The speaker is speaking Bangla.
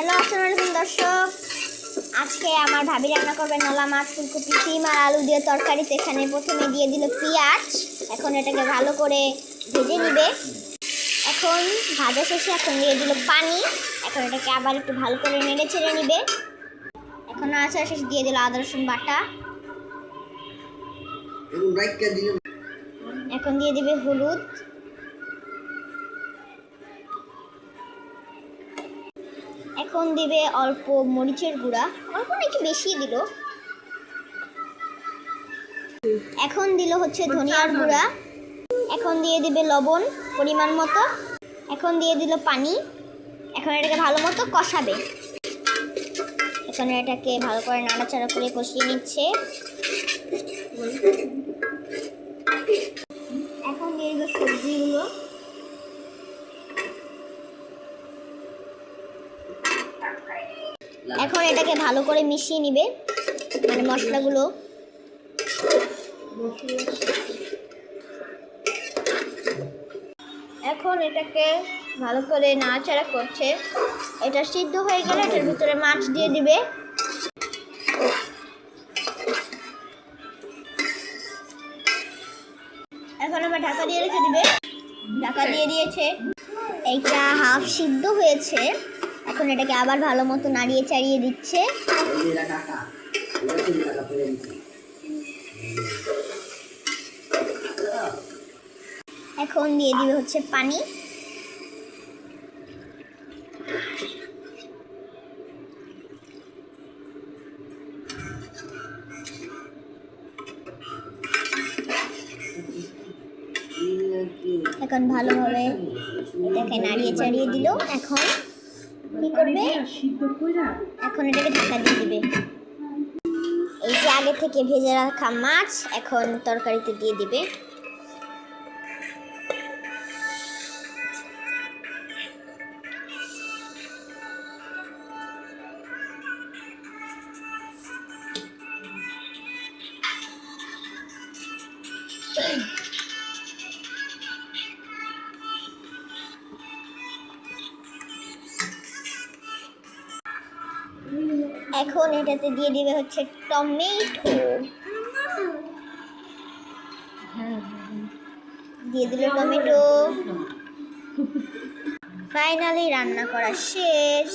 হ্যালো, আসসালামু আলাইকুম দর্শক। আজকে আমার ভাবি রান্না করবে নলা মাছ, ফুলকপি, সিম আর আলু দিয়ে তরকারিতে। এখানে প্রথমে দিয়ে দিল পেঁয়াজ। এখন এটাকে ভালো করে ভেজে নিবে। এখন ভাজা শেষে এখন দিয়ে দিল পানি। এখন এটাকে আবার একটু ভালো করে নেড়ে ছেড়ে নিবে। এখন নাড়াচাড়া শেষে দিয়ে দিল আদা রসুন বাটা। এখন দিয়ে দিবে হলুদ। এখন দিবে অল্প মরিচের গুঁড়া, অল্প না একটু বেশি দিল। এখন দিল হচ্ছে ধনিয়ার গুঁড়া। এখন দিয়ে দিবে লবণ পরিমাণ মতো। এখন দিয়ে দিল পানি। এখন এটাকে ভালো মতো কষাবে। এখন এটাকে ভালো করে নাড়াচাড়া করে কষিয়ে নিচ্ছে। এখন দিয়ে দিল সবজিগুলো। এখন এটাকে ভালো করে মিশিয়ে নিবে, মানে মশলাগুলো। এখন এটাকে ভালো করে নাড়াচাড়া করছে। এটা সিদ্ধ হয়ে গেলে এটার ভিতরে মাছ দিয়ে দিবে। এখন আবার ঢাকা দিয়ে রেখে দিবে। ঢাকা দিয়ে দিয়েছে। এইটা হাফ সিদ্ধ হয়েছে। এখন এটাকে আবার ভালো মতো নাড়িয়ে চাড়িয়ে দিচ্ছে। এখন দিয়ে দিবে হচ্ছে পানি। এখন ভালোভাবে এটাকে নাড়িয়ে চাড়িয়ে দিল। এখন কি করবে? এখন এটাকে ঢাকা দিয়ে দিবে। এই যে আগে থেকে ভেজে রাখা মাছ এখন তরকারিতে দিয়ে দিবে। এখন এটাতে দিয়ে দিবে হচ্ছে টমেটো। দিয়ে দিল টমেটো। ফাইনালি রান্না করা শেষ।